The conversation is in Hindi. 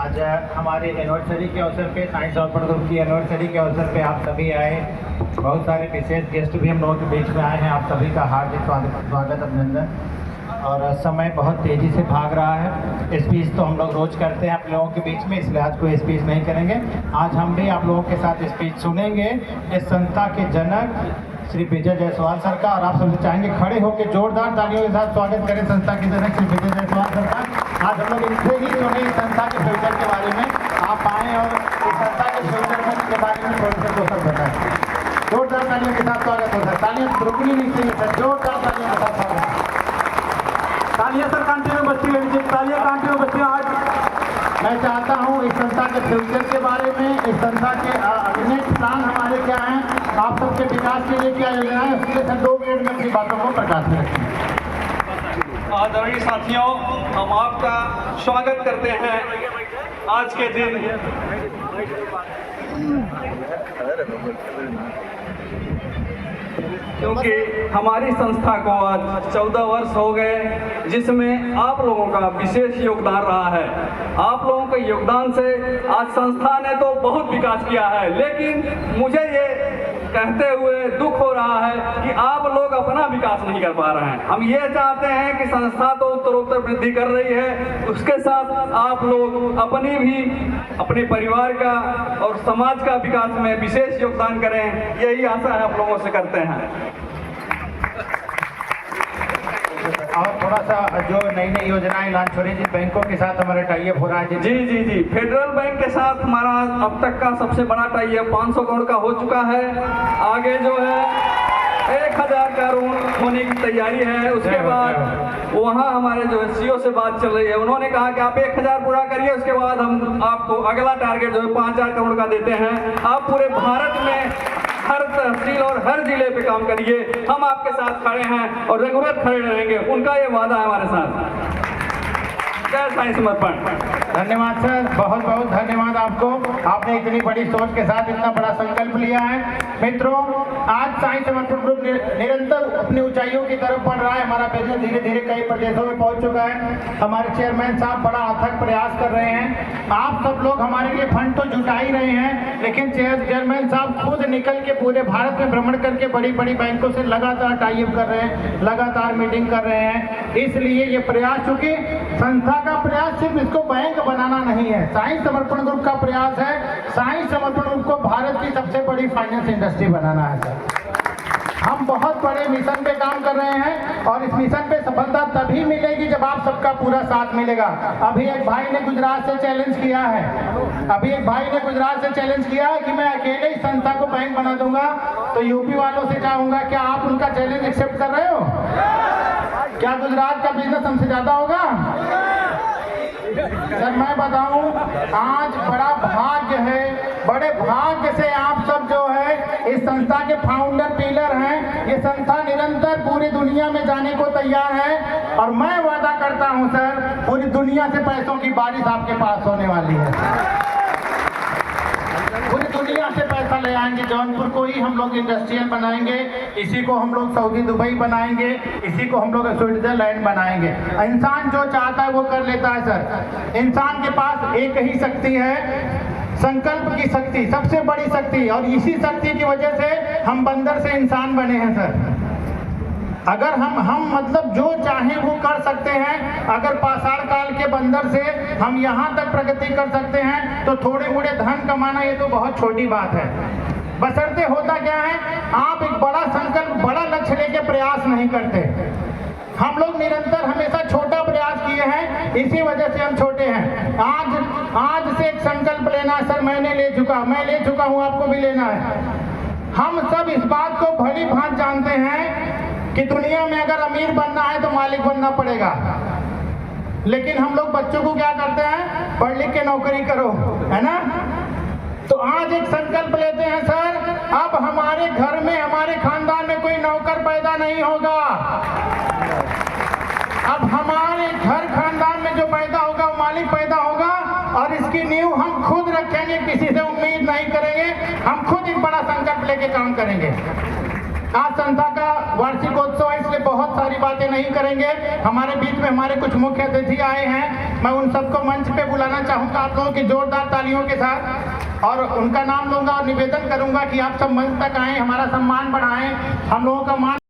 आज हमारे एनिवर्सरी के अवसर पे साइंस ऑर्पण ग्रुप की एनिवर्सरी के अवसर पे आप सभी आए। बहुत सारे विशेष गेस्ट भी हम लोगों के बीच में आए हैं। आप सभी का हार्दिक स्वागत अभिनंदन। और समय बहुत तेज़ी से भाग रहा है। स्पीच तो हम लोग रोज़ करते हैं आप लोगों के बीच में, इसलिए आज कोई स्पीच नहीं करेंगे। आज हम भी आप लोगों के साथ स्पीच सुनेंगे इस संस्था के जनक श्री विजय जायसवाल सर का। और आप सब चाहेंगे खड़े होकर जोरदार तालियों के साथ स्वागत करें संस्था के जनक श्री विजय जायसवाल सर का। आज हम लोग इनसे ही सुने इस संस्था के फ्यूचर के बारे में। आप आएँ और इस संस्था के फ्यूचर के बारे में थोड़ी सी दोस्त बताएं। जोरदार तालियों के साथ स्वागत होता है। तालियां रुकनी नहीं चाहिए सर, जोरदार तालियों के साथ स्वागत। तालियां सर कंटिन्यू बजती रहनी चाहिए, तालियां कंटिन्यू बजती। आज मैं चाहता हूँ इस संस्था के फ्यूचर के बारे में, इस संस्था के नेक्स्ट प्लान हमारे क्या हैं, आप सबके विकास के लिए क्या योजना है, उसके लिए 2 मिनट में अपनी बातों को प्रकाश में रखें। आदरणीय साथियों, हम आपका स्वागत करते हैं आज के दिन। क्योंकि हमारी संस्था को आज 14 वर्ष हो गए, जिसमें आप लोगों का विशेष योगदान रहा है। आप लोगों के योगदान से आज संस्था ने तो बहुत विकास किया है, लेकिन मुझे ये कहते हुए दुख हो रहा है कि आप लोग अपना विकास नहीं कर पा रहे हैं। हम ये चाहते हैं कि संस्था तो उत्तरोत्तर वृद्धि कर रही है, उसके साथ आप लोग अपनी भी, अपने परिवार का और समाज का विकास में विशेष योगदान करें, यही आशा है आप लोगों से करते हैं। और थोड़ा सा जो नई नई योजनाएं लॉन्च हो रही है, जिन बैंकों के साथ हमारा टाइप हो रहा है। जी, फेडरल बैंक के साथ हमारा अब तक का सबसे बड़ा टाइप 500 करोड़ का हो चुका है। आगे जो है 1000 करोड़ होने की तैयारी है। उसके बाद वहाँ हमारे जो है सीओ से बात चल रही है, उन्होंने कहा कि आप 1000 पूरा करिए, उसके बाद हम आपको अगला टारगेट जो है 5000 करोड़ का देते हैं। आप पूरे भारत में हर तहसील और हर जिले पे काम करिए, हम आपके साथ खड़े हैं और रघुवत खड़े रहेंगे, उनका ये वादा है हमारे साथ। जय साईं समर्पण। धन्यवाद सर, बहुत बहुत धन्यवाद आपको। आपने इतनी बड़ी सोच के साथ इतना बड़ा संकल्प लिया है। मित्रों, आज साईं समर्पण ग्रुप निरंतर अपनी ऊंचाइयों की तरफ बढ़ रहा है। हमारा बिजनेस धीरे धीरे कई प्रदेशों में पहुंच चुका है। हमारे चेयरमैन साहब बड़ा अथक प्रयास कर रहे हैं। आप सब लोग हमारे लिए फंड तो जुटा ही रहे हैं, लेकिन चेयरमैन साहब खुद निकल के पूरे भारत में भ्रमण करके बड़ी बड़ी बैंकों से लगातार टाइप कर रहे हैं, लगातार मीटिंग कर रहे हैं। इसलिए ये प्रयास, चूंकि संस्था का प्रयास सिर्फ इसको बैंक बनाना नहीं है, साईं समर्पण ग्रुप का प्रयास है साईं समर्पण ग्रुप को भारत की सबसे बड़ी फाइनेंस इंडस्ट्री बनाना है सर। हम बहुत बड़े मिशन पे काम कर रहे हैं और इस मिशन पे सफलता तभी मिलेगी जब आप सबका पूरा साथ मिलेगा। अभी एक भाई ने गुजरात से चैलेंज किया है, कि मैं अकेले ही संस्था को बैंक बना दूंगा। तो यूपी वालों से चाहूंगा, क्या आप उनका चैलेंज एक्सेप्ट कर रहे हो? क्या गुजरात का बिजनेस हमसे ज्यादा होगा? सर मैं बताऊं, आज बड़ा भाग्य है, बड़े भाग्य से आप सब जो है इस संस्था के फाउंडर पिलर हैं। ये संस्था निरंतर पूरी दुनिया में जाने को तैयार है और मैं वादा करता हूं सर, पूरी दुनिया से पैसों की बारिश आपके पास होने वाली है। पूरी दुनिया से पैसा ले आएंगे। जौनपुर को ही हम लोग इंडस्ट्रियल बनाएंगे, इसी को हम लोग सऊदी दुबई बनाएंगे, इसी को हम लोग स्विट्जरलैंड बनाएंगे। इंसान जो चाहता है वो कर लेता है सर। इंसान के पास एक ही शक्ति है, संकल्प की शक्ति, सबसे बड़ी शक्ति। और इसी शक्ति की वजह से हम बंदर से इंसान बने हैं सर। अगर हम मतलब जो चाहें वो कर सकते हैं। अगर पाषाण काल के बंदर से हम यहाँ तक प्रगति कर सकते हैं, तो थोड़े मोड़े धन कमाना ये तो बहुत छोटी बात है। बशर्ते होता क्या है, आप एक बड़ा संकल्प, बड़ा लक्ष्य लेके प्रयास नहीं करते। हम लोग निरंतर हमेशा छोटा प्रयास किए हैं, इसी वजह से हम छोटे हैं। आज से एक संकल्प लेना है सर, मैं ले चुका हूँ, आपको भी लेना है। हम सब इस बात को भली भांति जानते हैं कि दुनिया में अगर अमीर बनना है तो मालिक बनना पड़ेगा, लेकिन हम लोग बच्चों को क्या करते हैं, पढ़ लिख के नौकरी करो, है ना। तो आज एक संकल्प लेते हैं सर, अब हमारे घर में, हमारे खानदान में कोई नौकर पैदा नहीं होगा। अब हमारे घर खानदान में जो पैदा होगा वो मालिक पैदा होगा, और इसकी नींव हम खुद रखेंगे, किसी से उम्मीद नहीं करेंगे। हम खुद एक बड़ा संकल्प लेके काम करेंगे। आज संस्था का वार्षिकोत्सव है, इसलिए बहुत सारी बातें नहीं करेंगे। हमारे बीच में हमारे कुछ मुख्य अतिथि आए हैं, मैं उन सबको मंच पे बुलाना चाहूंगा आप लोगों की जोरदार तालियों के साथ, और उनका नाम लूंगा और निवेदन करूंगा कि आप सब मंच तक आए, हमारा सम्मान बढ़ाएं, हम लोगों का मान